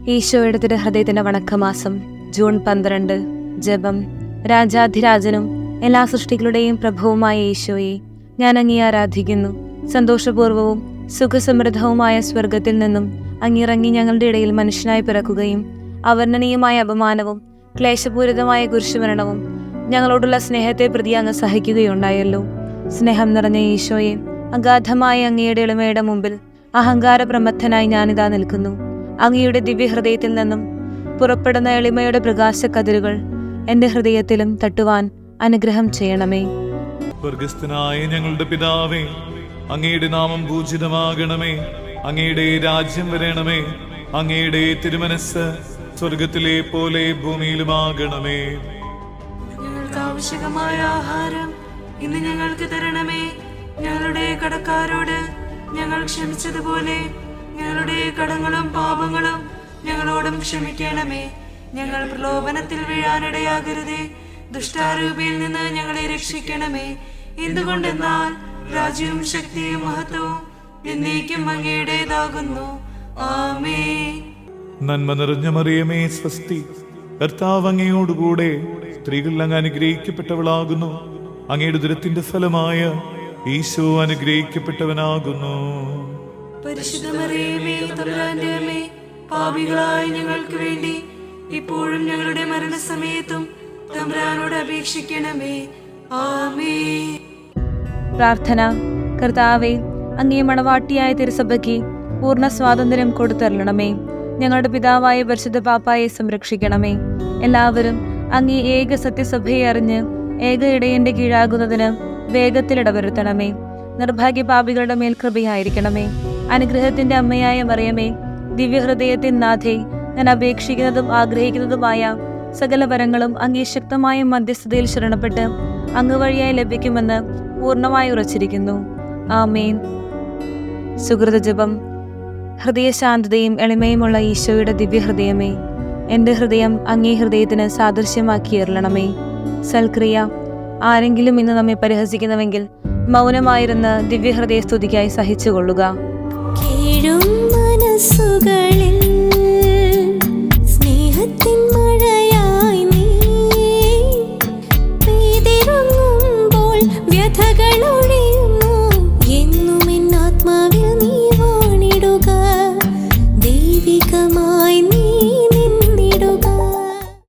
ഈശോയുടെ തിരുഹൃദയത്തിന്റെ വണക്കമാസം ജൂൺ 12. ജപം. രാജാധിരാജനും എല്ലാ സൃഷ്ടികളുടെയും പ്രഭുവുമായ ഈശോയെ, ഞാൻ അങ്ങേ ആരാധിക്കുന്നു. സന്തോഷപൂർവവും സുഖസമൃദ്ധവുമായ സ്വർഗത്തിൽ നിന്നും അങ്ങിറങ്ങി ഞങ്ങളുടെ ഇടയിൽ മനുഷ്യനായി പിറക്കുകയും അവർണ്ണനീയമായ അപമാനവും ക്ലേശപൂരിതമായ കുരിശുമരണവും ഞങ്ങളോടുള്ള സ്നേഹത്തെ പ്രതി അങ്ങ് സഹിക്കുകയുണ്ടായല്ലോ. സ്നേഹം നിറഞ്ഞ ഈശോയെ, അഗാധമായ അങ്ങയുടെ എളിമയുടെ മുമ്പിൽ അഹങ്കാരപ്രമത്തനായി ഞാനിതാ നിൽക്കുന്നു. അങ്ങയുടെ ദിവ്യഹൃദയത്തിൽ നിന്നും പുറപ്പെടുന്ന എളിമയുടെ പ്രകാശക്കതിരുകൾ എൻ്റെ ഹൃദയത്തിലും തട്ടുവാൻ അനുഗ്രഹം ചെയ്യണമേ. സ്വർഗസ്ഥനായ ഞങ്ങളുടെ പിതാവേ, അങ്ങയുടെ നാമം പൂജിതമാകണമേ. അങ്ങയുടെ രാജ്യം വരണമേ. അങ്ങയുടെ തിരുമനസ് സ്വർഗത്തിലെ പോലെ ഭൂമിയിലുമാകണമേ. ഞങ്ങൾക്ക് ആവശ്യമായ ആഹാരം ഇന്ന് ഞങ്ങൾക്ക് തരണമേ. ഞങ്ങളുടെ കടക്കാരോട് ഞങ്ങൾ ക്ഷമിച്ചതുപോലെ ഞങ്ങളുടെ കടങ്ങളും പാപങ്ങളും ഞങ്ങളോടും ക്ഷമിക്കണമേ. ഞങ്ങൾ പ്രലോഭനത്തിൽ വീഴാനിടയാകരുതേ. ദുഷ്ടാരൂപിയിൽ നിന്ന് ഞങ്ങളെ രക്ഷിക്കണമേ. എന്തുകൊണ്ടെന്നാൽ രാജ്യവും ശക്തിയും മഹത്വവും എന്നേക്കും അങ്ങയുടേതാകുന്നു. ആമേൻ. നന്മ നിറഞ്ഞ മറിയമേ, സ്വസ്തി. കർത്താവ് അങ്ങയോടുകൂടെ സ്ത്രീകൾ അങ്ങ് അനുഗ്രഹിക്കപ്പെട്ടവളാകുന്നു. അങ്ങയുടെ ദുരത്തിന്റെ ഫലമായ ഈശോ അനുഗ്രഹിക്കപ്പെട്ടവനാകുന്നു. പരിശുദ്ധ മറിയമേ, തമ്പുരാന്റെ അമ്മേ, പാപികളായ ഞങ്ങൾക്ക് വേണ്ടി ഇപ്പോഴും ഞങ്ങളുടെ മരണസമയത്തും തമ്പുരാനോട് അപേക്ഷിക്കണമേ. ആമേൻ. പ്രാർത്ഥന. കർത്താവേ, അങ്ങേ മണവാട്ടിയായ തിരുസഭയ്ക്ക് പൂർണ്ണ സ്വാതന്ത്ര്യം കൊടുത്തരളണമേ. ഞങ്ങളുടെ പിതാവായ പരിശുദ്ധ പാപ്പായെ സംരക്ഷിക്കണമേ. എല്ലാവരും അങ്ങേ ഏക സത്യസഭയെ അറിഞ്ഞ് ഏക ഇടയന്റെ കീഴാകുന്നതിന് വേഗത്തിൽ ഇടവരുത്തണമേ. നിർഭാഗ്യ പാപികളുടെ മേൽ കൃപയായിരിക്കണമേ. അനുഗ്രഹത്തിന്റെ അമ്മയായ മറിയമേ, ദിവ്യഹൃദയത്തിൻ നാഥേ, ഞാൻ അപേക്ഷിക്കുന്നതും ആഗ്രഹിക്കുന്നതുമായ സകല വരങ്ങളും അങ്ങേ ശക്തമായ മധ്യസ്ഥതയിൽ ശരണപ്പെട്ട് അങ്ങ് വഴിയായി ലഭിക്കുമെന്ന് പൂർണ്ണമായി ഉറച്ചിരിക്കുന്നു. ആമേൻ. സുഹൃത ജപം. ഹൃദയശാന്തതയും എളിമയുമുള്ള ഈശോയുടെ ദിവ്യഹൃദയമേ, എൻ്റെ ഹൃദയം അങ്ങേ ഹൃദയത്തിന് സാദൃശ്യമാക്കിയേറണമേ. സൽക്രിയ. ആരെങ്കിലും ഇന്ന് നമ്മെ പരിഹസിക്കുന്നുവെങ്കിൽ മൗനമായിരുന്ന് ദിവ്യഹൃദയ സ്തുതിക്കായി സഹിച്ചുകൊള്ളുക. മനസ്സുകളിൽ